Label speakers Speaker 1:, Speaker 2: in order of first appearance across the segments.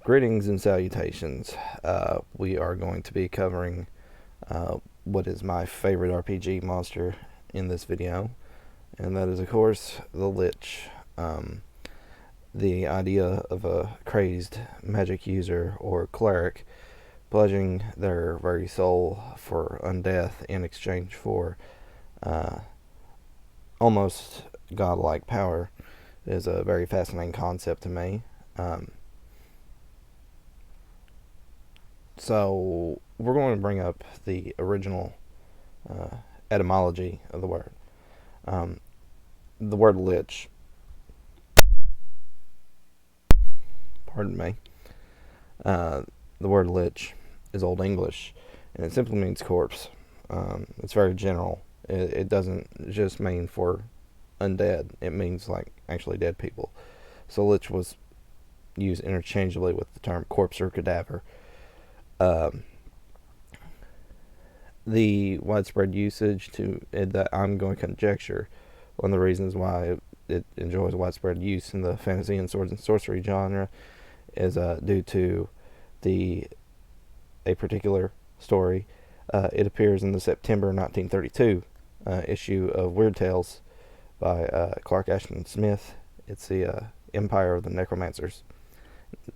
Speaker 1: Greetings and salutations. We are going to be covering what is my favorite RPG monster in this video, and that is, of course, the Lich. The idea of a crazed magic user or cleric pledging their very soul for undeath in exchange for almost godlike power is a very fascinating concept to me. So we're going to bring up the original etymology of the word. The word lich, pardon me, the word lich is Old English, and it simply means corpse. It's very general. It doesn't just mean for undead. It means like actually dead people. So lich was used interchangeably with the term corpse or cadaver. The widespread usage that I'm going to conjecture, one of the reasons why it enjoys widespread use in the fantasy and swords and sorcery genre is due to a particular story. It appears in the September 1932 issue of Weird Tales by Clark Ashton Smith. It's the Empire of the Necromancers,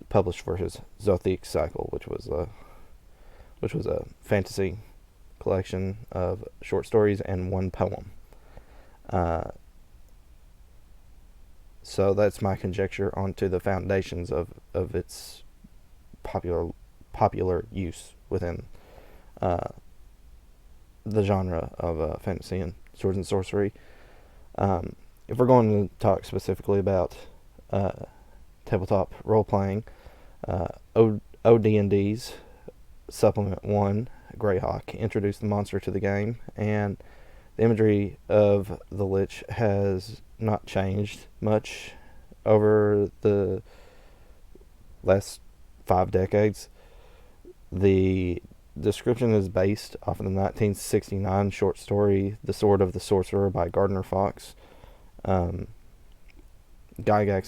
Speaker 1: published for his Zothique cycle, which was a fantasy collection of short stories and one poem. So that's my conjecture onto the foundations of its popular use within the genre of fantasy and swords and sorcery. If we're going to talk specifically about tabletop role-playing, OD&D's Supplement 1, Greyhawk, introduced the monster to the game, and the imagery of the Lich has not changed much over the last 5 decades. The description is based off of the 1969 short story The Sword of the Sorcerer by Gardner Fox. Gygax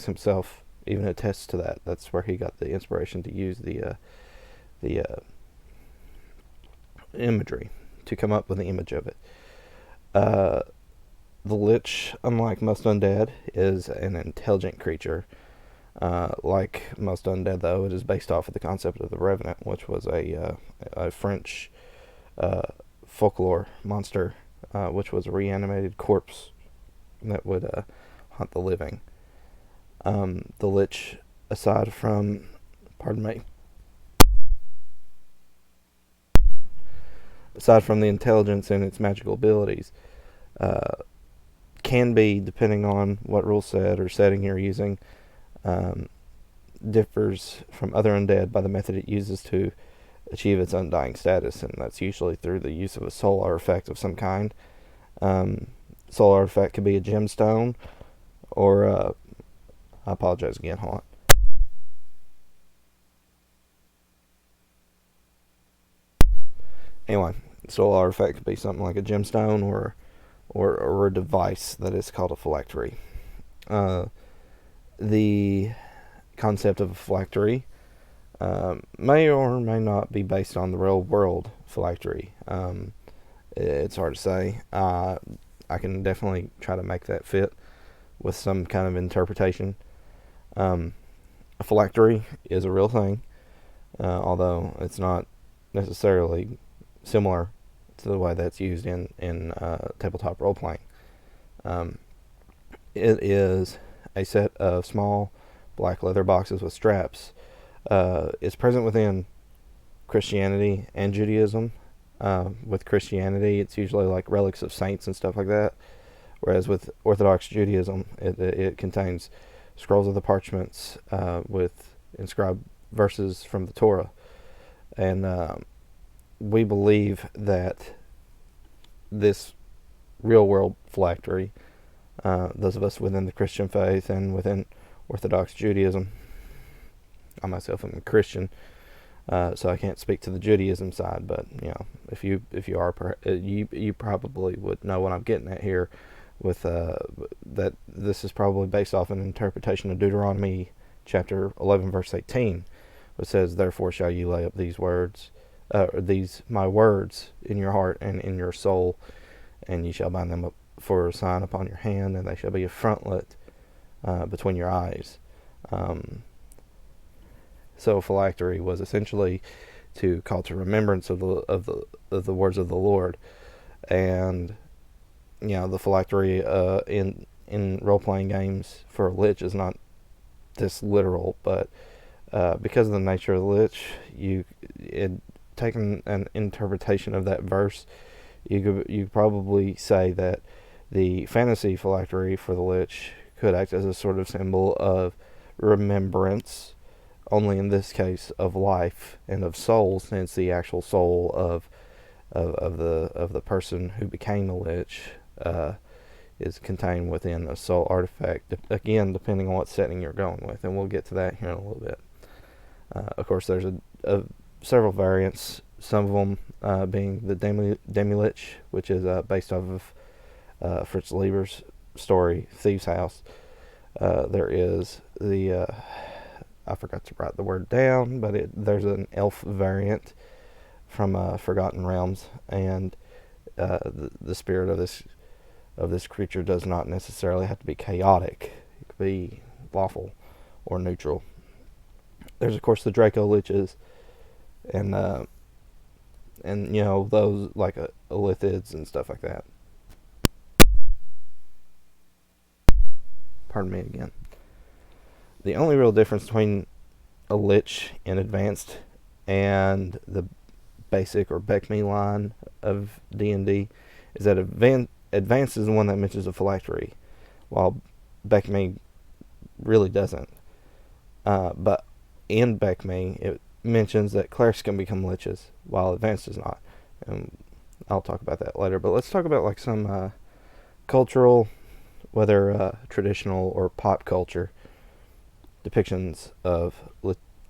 Speaker 1: himself even attests to that. That's where he got the inspiration to use the imagery to come up with the image of it. The Lich, unlike most undead, is an intelligent creature. Like most undead, though, it is based off of the concept of the Revenant, which was a French folklore monster, which was a reanimated corpse that would hunt the living. The Lich, aside from, the intelligence and its magical abilities, can be, depending on what rule set or setting you're using, differs from other undead by the method it uses to achieve its undying status, and that's usually through the use of a soul artifact of some kind. Soul artifact could be a gemstone, or I apologize again, hold on. Anyway, soul artifact could be something like a gemstone or a device that is called a phylactery. The concept of a phylactery may or may not be based on the real world phylactery. It's hard to say. I can definitely try to make that fit with some kind of interpretation. A phylactery is a real thing, although it's not necessarily similar to the way that's used in tabletop role-playing. It is a set of small black leather boxes with straps. It's present within Christianity and Judaism. With Christianity, it's usually like relics of saints and stuff like that, whereas with Orthodox Judaism, it contains scrolls of the parchments with inscribed verses from the Torah. And we believe that this real world phylactery, those of us within the Christian faith and within Orthodox Judaism, I myself am a Christian, so I can't speak to the Judaism side, but if you are, you probably would know what I'm getting at here, with that this is probably based off an interpretation of Deuteronomy chapter 11 verse 18, which says, "Therefore shall you lay up these my words in your heart and in your soul, and ye shall bind them up for a sign upon your hand, and they shall be a frontlet between your eyes." So phylactery was essentially to call to remembrance of the words of the Lord, and the phylactery in role playing games for a lich is not this literal, but because of the nature of the lich, taking an interpretation of that verse, you could probably say that the fantasy phylactery for the lich could act as a sort of symbol of remembrance, only in this case of life and of soul, since the actual soul of the person who became a lich is contained within a soul artifact. Again, depending on what setting you're going with, and we'll get to that here in a little bit. Of course, there's several variants. Some of them being the Demi-Lich, which is based off of Fritz Lieber's story Thieves' House. There is the I forgot to write the word down, but there's an elf variant from Forgotten Realms, and the spirit of this creature does not necessarily have to be chaotic. It could be lawful or neutral. There's of course the Draco Liches, and those like Illithids and stuff like that. Pardon me again. The only real difference between a Lich in Advanced and the basic or Beckme line of D&D is that Advanced is the one that mentions a phylactery, while Beckme really doesn't. But in Beckme, it mentions that clerics can become liches, while Advanced does not. And I'll talk about that later. But let's talk about like some cultural, whether traditional or pop culture, depictions of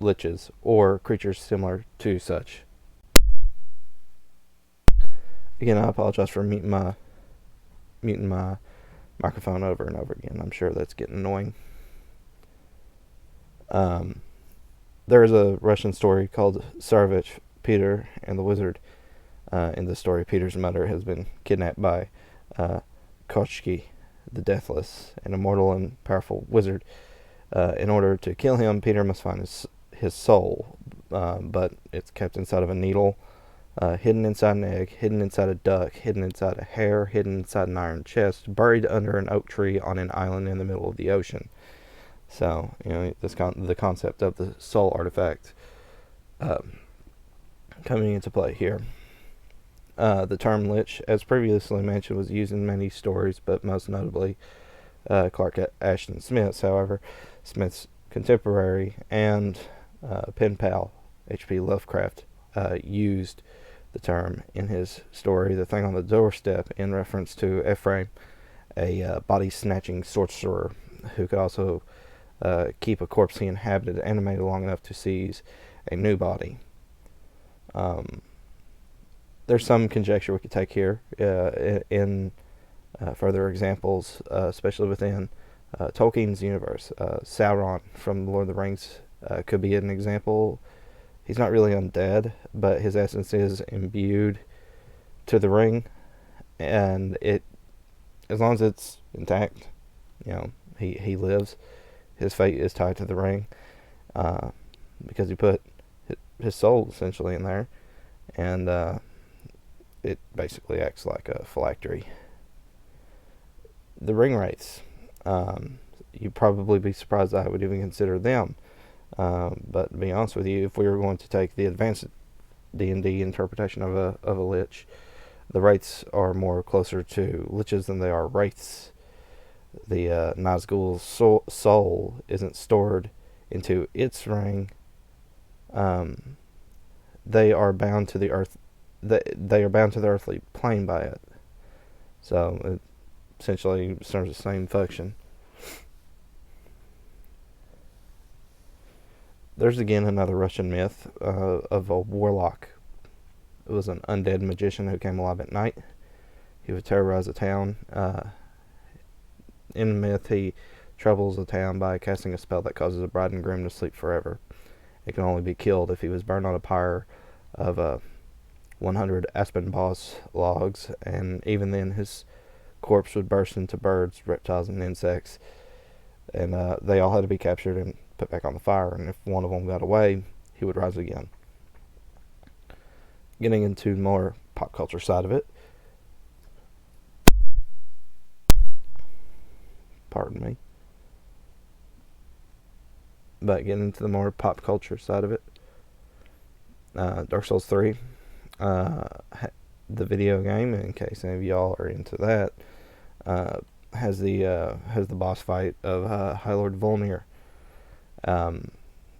Speaker 1: liches or creatures similar to such. Again, I apologize for muting my microphone over and over again. I'm sure that's getting annoying. There is a Russian story called Tsarevich Peter and the Wizard. In this story, Peter's mother has been kidnapped by Kochki, the Deathless, an immortal and powerful wizard. In order to kill him, Peter must find his soul, but it's kept inside of a needle, hidden inside an egg, hidden inside a duck, hidden inside a hare, hidden inside an iron chest, buried under an oak tree on an island in the middle of the ocean. So, the concept of the soul artifact coming into play here. The term Lich, as previously mentioned, was used in many stories, but most notably Clark Ashton Smith's. However, Smith's contemporary and pen pal H.P. Lovecraft used the term in his story The Thing on the Doorstep in reference to Ephraim, a body-snatching sorcerer who could also keep a corpse he inhabited animated long enough to seize a new body. There's some conjecture we could take here in further examples, especially within Tolkien's universe. Sauron from Lord of the Rings could be an example. He's not really undead, but his essence is imbued to the ring, and as long as it's intact, he lives. His fate is tied to the ring, because he put his soul essentially in there, and it basically acts like a phylactery. The ring wraiths, you'd probably be surprised that I would even consider them. But to be honest with you, if we were going to take the advanced D&D interpretation of a lich, the wraiths are more closer to liches than they are wraiths. The Nazgul's soul isn't stored into its ring. They are bound to the earth. They are bound to the earthly plane by it. So it essentially serves the same function. There's again another Russian myth of a warlock. It was an undead magician who came alive at night. He would terrorize a town. In the myth, he troubles the town by casting a spell that causes a bride and groom to sleep forever. It can only be killed if he was burned on a pyre of 100 aspen boss logs, and even then his corpse would burst into birds, reptiles, and insects, and they all had to be captured and put back on the fire, and if one of them got away, he would rise again. Getting into more pop culture side of it, pardon me, but getting into the more pop culture side of it, Dark Souls 3, the video game, in case any of y'all are into that, has the boss fight of High Lord Volnir,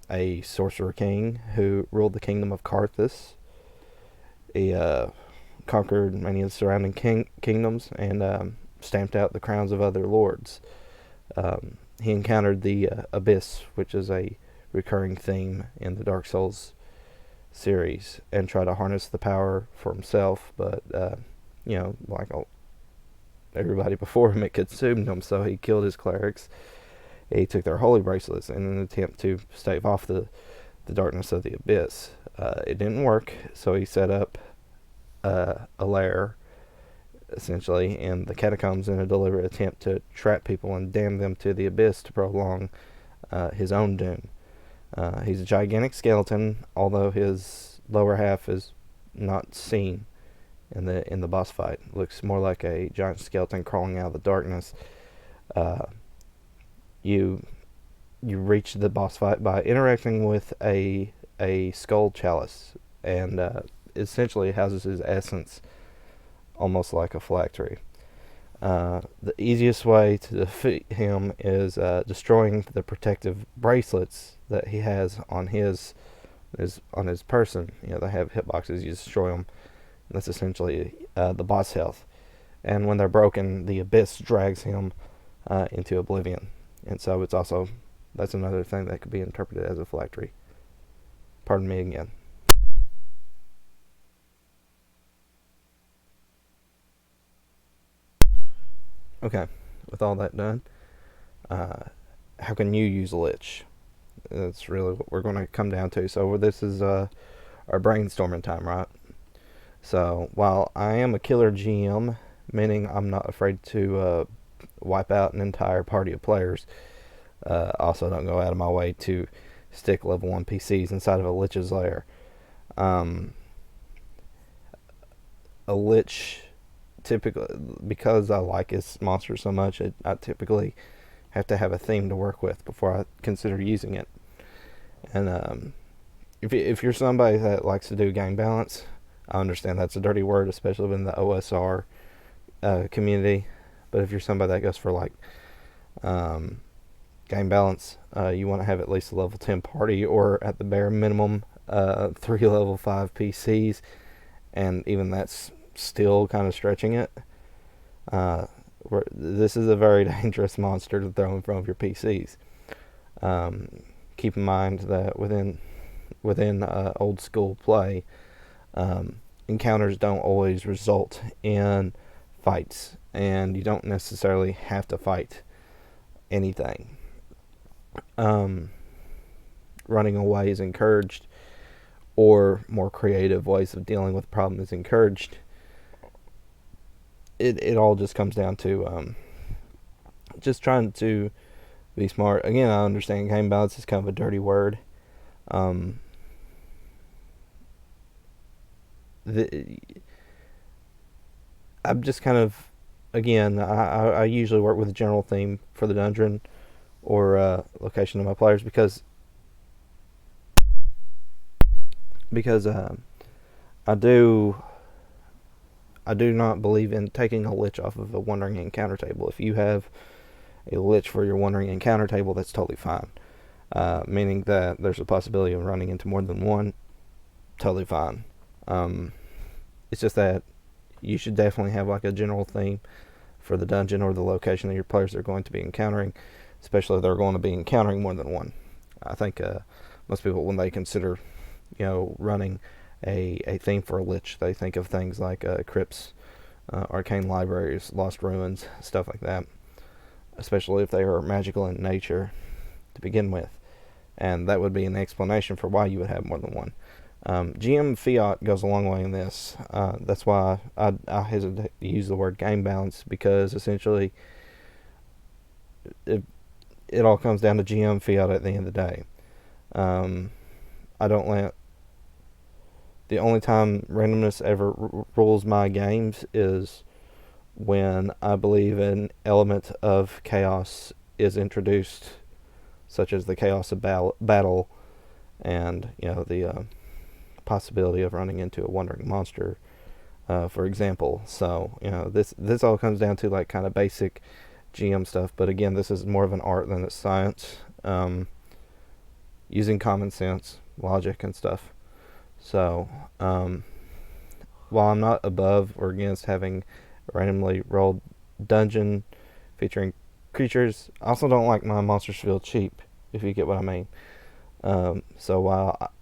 Speaker 1: a sorcerer king who ruled the kingdom of Karthus. He conquered many of the surrounding kingdoms and stamped out the crowns of other lords. He encountered the Abyss, which is a recurring theme in the Dark Souls series, and tried to harness the power for himself, but like everybody before him, it consumed him, so he killed his clerics. He took their holy bracelets in an attempt to stave off the darkness of the Abyss. It didn't work, so he set up a lair, essentially, in the catacombs in a deliberate attempt to trap people and damn them to the Abyss to prolong his own doom. He's a gigantic skeleton, although his lower half is not seen in the boss fight. It looks more like a giant skeleton crawling out of the darkness. You reach the boss fight by interacting with a skull chalice, and essentially houses his essence, almost like a phylactery. The easiest way to defeat him is destroying the protective bracelets that he has on his person. They have hitboxes. You destroy them. That's essentially the boss health. And when they're broken, the Abyss drags him into oblivion. And so that's another thing that could be interpreted as a phylactery. Pardon me again. Okay, with all that done, how can you use Lich? That's really what we're going to come down to. So this is our brainstorming time, right? So while I am a killer GM, meaning I'm not afraid to wipe out an entire party of players, also don't go out of my way to stick level 1 PCs inside of a Lich's lair. A Lich, typically, because I like his monster so much, I typically have to have a theme to work with before I consider using it. And if you're somebody that likes to do game balance, I understand that's a dirty word, especially in the OSR community. But if you're somebody that goes for game balance, you want to have at least a level 10 party, or at the bare minimum 3 level 5 PCs, and even that's still kind of stretching it. This is a very dangerous monster to throw in front of your PCs. Keep in mind that within old school play, encounters don't always result in fights, and you don't necessarily have to fight anything. Running away is encouraged, or more creative ways of dealing with the problem is encouraged. It all just comes down to just trying to be smart. Again, I understand game balance is kind of a dirty word. I'm just kind of, again, I usually work with a general theme for the dungeon or location of my players because I do not believe in taking a Lich off of a wandering encounter table. If you have a Lich for your wandering encounter table, that's totally fine. Meaning that there's a possibility of running into more than one, totally fine. It's just that you should definitely have like a general theme for the dungeon or the location that your players are going to be encountering, especially if they're going to be encountering more than one. I think most people, when they consider running a theme for a Lich, they think of things like crypts, arcane libraries, lost ruins, stuff like that, especially if they are magical in nature to begin with. and that would be an explanation for why you would have more than one. GM fiat goes a long way in this. That's why I hesitate to use the word game balance, because essentially it all comes down to GM fiat at the end of the day. I don't let the only time randomness ever rules my games is when I believe an element of chaos is introduced, such as the chaos of battle, and the possibility of running into a wandering monster, for example. So this all comes down to like kind of basic GM stuff, but again, this is more of an art than it's science, using common sense, logic, and stuff. So while I'm not above or against having a randomly rolled dungeon featuring creatures, I also don't like my monsters to feel cheap, if you get what I mean. So while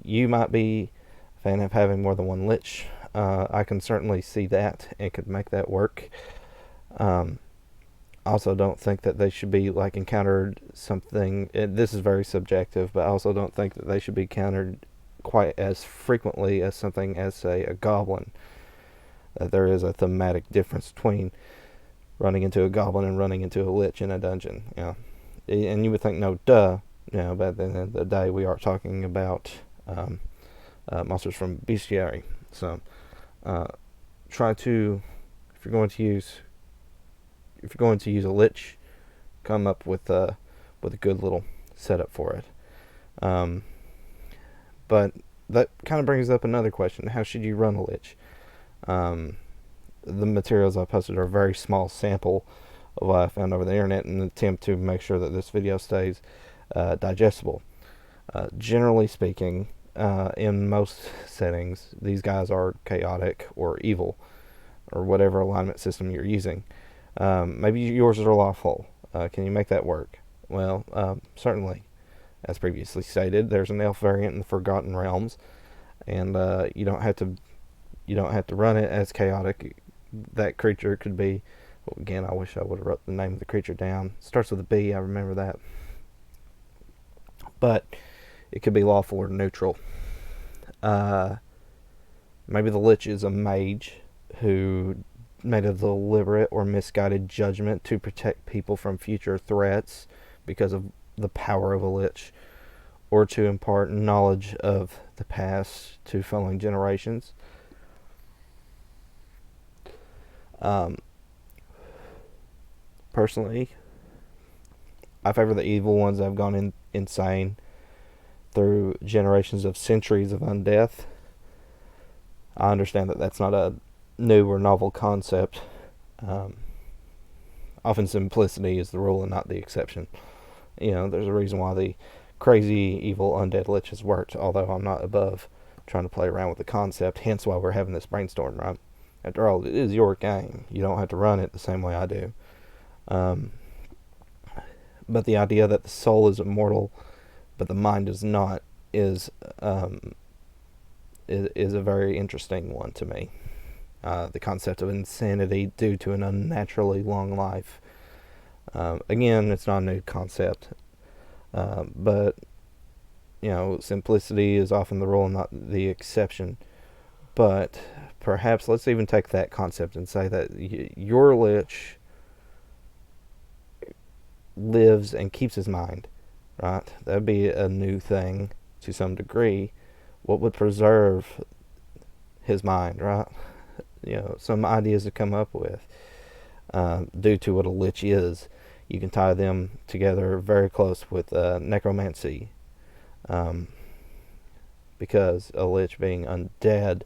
Speaker 1: you might be a fan of having more than one Lich, I can certainly see that and could make that work. I also don't think that they should be like encountered something. This is very subjective, but I also don't think that they should be countered quite as frequently as something as, say, a goblin. There is a thematic difference between running into a goblin and running into a Lich in a dungeon. And you would think, no, duh. But at the end of the day, we are talking about monsters from bestiary. So try to, if you're going to use a Lich, come up with a good little setup for it. But that kind of brings up another question: how should you run a Lich? The materials I posted are a very small sample of what I found over the internet in an attempt to make sure that this video stays digestible. Generally speaking, in most settings, these guys are chaotic or evil, or whatever alignment system you're using. Maybe yours are lawful. Can you make that work? Well, certainly. As previously stated, there's an elf variant in the Forgotten Realms, and you don't have to run it as chaotic. That creature could be, well, again, I wish I would have wrote the name of the creature down. It starts with a B, I remember that. But it could be lawful or neutral. Maybe the Lich is a mage who made a deliberate or misguided judgment to protect people from future threats because of the power of a Lich, or to impart knowledge of the past to following generations. Personally, I favor the evil ones that have gone insane through generations of centuries of undeath. I understand that that's not a new or novel concept. Often simplicity is the rule and not the exception. There's a reason why the crazy evil undead Lich has worked, although I'm not above trying to play around with the concept, hence why we're having this brainstorm, right? After all, it is your game. You don't have to run it the same way I do. But the idea that the soul is immortal but the mind is not is a very interesting one to me. The concept of insanity due to an unnaturally long life. Again, it's not a new concept, but simplicity is often the rule and not the exception. But perhaps let's even take that concept and say that your Lich lives and keeps his mind, right? That would be a new thing to some degree. What would preserve his mind, right? Some ideas to come up with due to what a Lich is. You can tie them together very close with necromancy, because a Lich being undead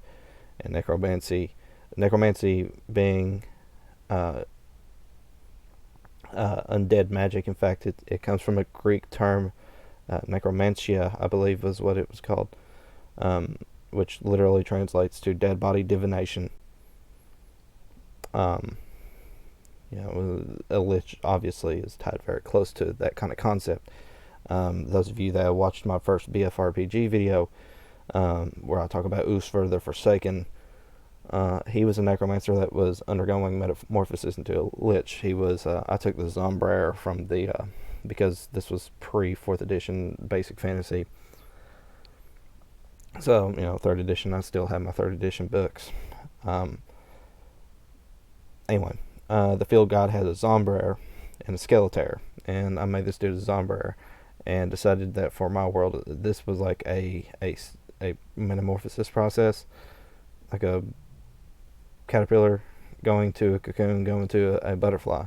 Speaker 1: and necromancy being undead magic. In fact, it comes from a Greek term, necromancia, I believe was what it was called, which literally translates to dead body divination. A Lich obviously is tied very close to that kind of concept. Those of you that watched my first BFRPG video, where I talk about Usfer the Forsaken, he was a necromancer that was undergoing metamorphosis into a Lich. He was, I took the Zombraer from the because this was pre 4th edition basic fantasy. So, 3rd edition, I still have my 3rd edition books. Anyway, the field guide has a Zombraer and a Skeletor, and I made this dude a Zombraer, and decided that for my world, this was like a metamorphosis process, like a caterpillar going to a cocoon, going to a butterfly.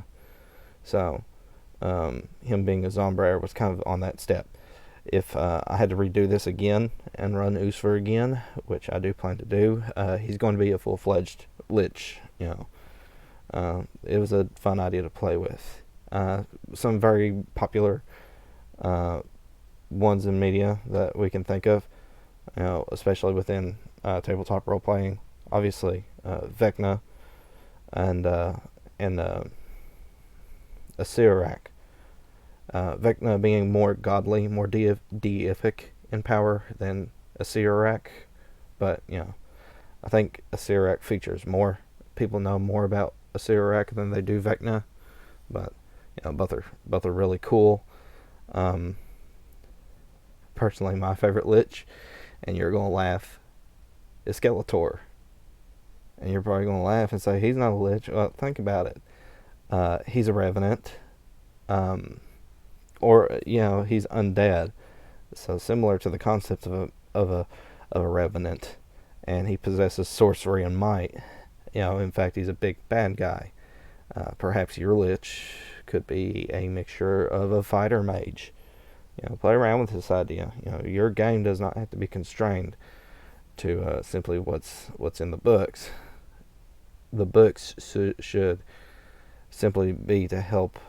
Speaker 1: So, him being a Zombraer was kind of on that step. If I had to redo this again and run Usfer again, which I do plan to do, he's going to be a full-fledged Lich. It was a fun idea to play with. Some very popular ones in media that we can think of, especially within tabletop role playing. Obviously, Vecna and a Sirak. Vecna being more godly, more deific in power than a Sirak, but I think a Sirak features more. People know more about a Sirak than they do Vecna, but both are really cool. Personally, my favorite Lich, and you're gonna laugh, is Skeletor. And you're probably gonna laugh and say he's not a Lich. Well, think about it. He's a revenant, or he's undead. So similar to the concept of a revenant, and he possesses sorcery and might. In fact, he's a big bad guy. Perhaps your Lich could be a mixture of a fighter mage. Play around with this idea. Your game does not have to be constrained to simply what's in the books. The books should simply be to help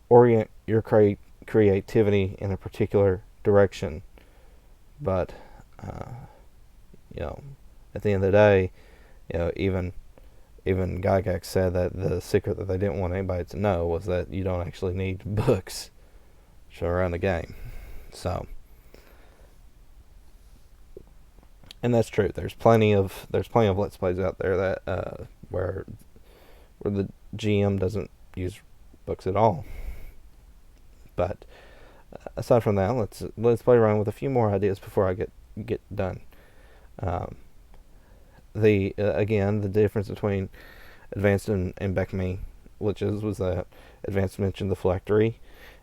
Speaker 1: orient your creativity in a particular direction. But at the end of the day, even Gygax said that the secret that they didn't want anybody to know was that you don't actually need books to run a game. So, and that's true. There's plenty of Let's Plays out there that where the GM doesn't use books at all. But aside from that, let's play around with a few more ideas before I get done. The difference between Advanced and Beckme Liches was that Advanced mentioned the phylactery,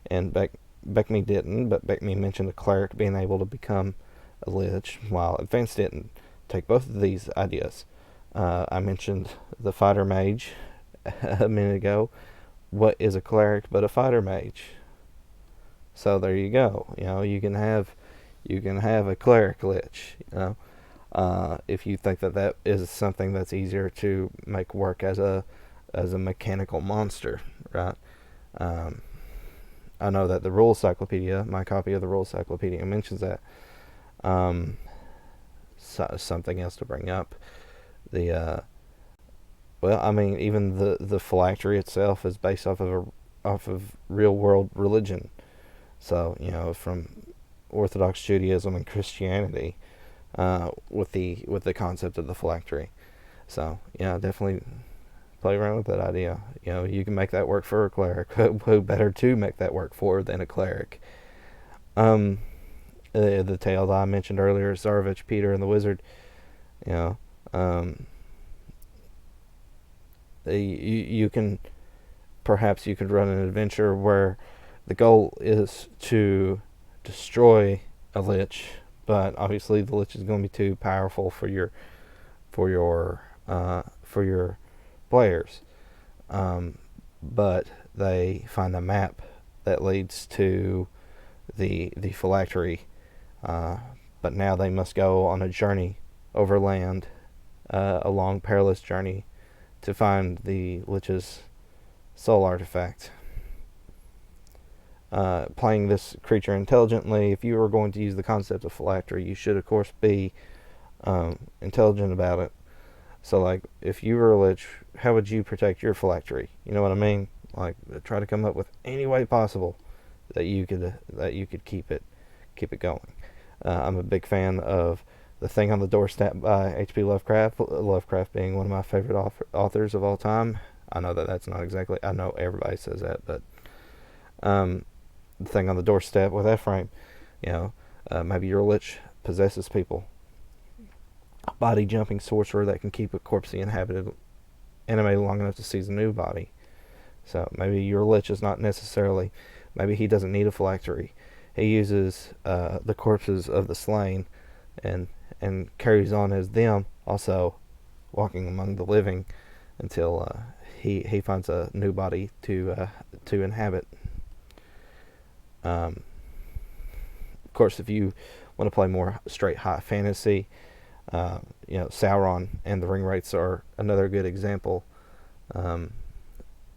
Speaker 1: and Beckme didn't, but Beckme mentioned a cleric being able to become a Lich, while Advanced didn't. Take both of these ideas. I mentioned the fighter mage a minute ago. What is a cleric but a fighter mage? So there you go. You can have a cleric Lich. If you think that is something that's easier to make work as a mechanical monster, right? I know that the Rule Cyclopedia, my copy of the Rule Cyclopedia, mentions that. Something else to bring up. Even the phylactery itself is based off of real world religion. So from Orthodox Judaism and Christianity, with the concept of the phylactery. So definitely play around with that idea. You can make that work for a cleric. Who better to make that work for than a cleric? The tale that I mentioned earlier, Tsarevich, Peter, and the Wizard. You can run an adventure where the goal is to destroy a Lich, but obviously the Lich is going to be too powerful for your players. But they find a map that leads to the phylactery, but now they must go on a journey over land, a long perilous journey, to find the Lich's soul artifact. Playing this creature intelligently, if you are going to use the concept of phylactery, you should of course be intelligent about it. So like, if you were a Lich, how would you protect your phylactery? You know what I mean? Like, try to come up with any way possible that you could keep it going. I'm a big fan of The Thing on the Doorstep by H.P. Lovecraft. Lovecraft being one of my favorite authors of all time. I know that's not exactly. I know everybody says that, but The thing on the doorstep with Ephraim, you know, maybe your Lich possesses people. A body jumping sorcerer that can keep a corpse inhabited animated long enough to seize a new body. So maybe your Lich is not necessarily, maybe he doesn't need a phylactery. He uses the corpses of the slain and carries on as them, also walking among the living until he finds a new body to inhabit. Of course, if you want to play more straight high fantasy, Sauron and the Ring Wraiths are another good example.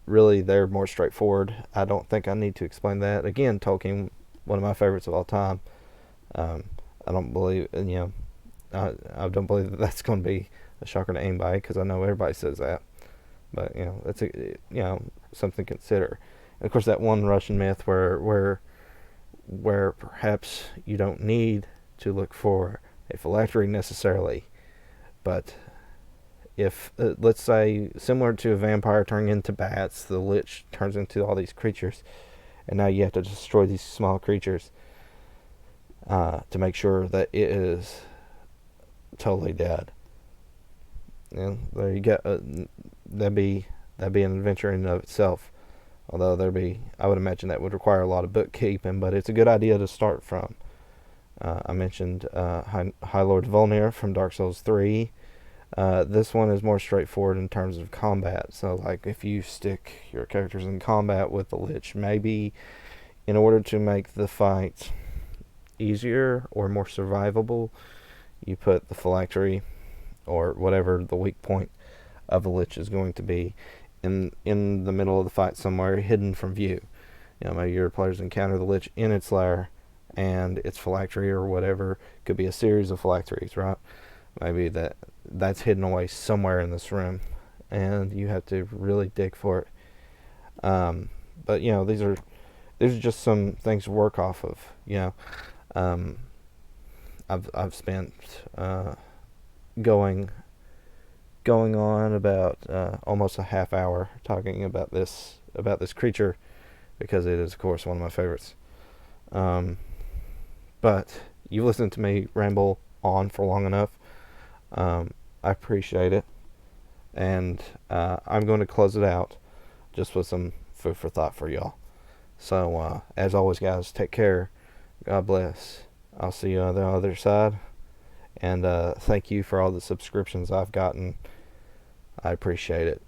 Speaker 1: Really, they're more straightforward. I don't think I need to explain that. Again, Tolkien, one of my favorites of all time. I don't believe, I don't believe that that's going to be a shocker to anybody, because I know everybody says that. But that's something to consider. And of course, that one Russian myth where perhaps you don't need to look for a phylactery necessarily, but if let's say, similar to a vampire turning into bats, the Lich turns into all these creatures, and now you have to destroy these small creatures to make sure that it is totally dead. And there you go. That'd be an adventure in and of itself. Although I would imagine that would require a lot of bookkeeping, but it's a good idea to start from. I mentioned High Lord Volnir from Dark Souls 3. This one is more straightforward in terms of combat. So, like, if you stick your characters in combat with the Lich, maybe in order to make the fight easier or more survivable, you put the phylactery or whatever the weak point of the Lich is going to be in the middle of the fight somewhere, hidden from view. Maybe your players encounter the Lich in its lair, and its phylactery or whatever could be a series of phylacteries, right? Maybe that's hidden away somewhere in this room, and you have to really dig for it. But these are just some things to work off of. I've spent going on about almost a half hour talking about this creature, because it is, of course, one of my favorites. But you've listened to me ramble on for long enough. I appreciate it, and I'm going to close it out just with some food for thought for y'all. So as always, guys, take care. God bless. I'll see you on the other side. And thank you for all the subscriptions I've gotten. I appreciate it.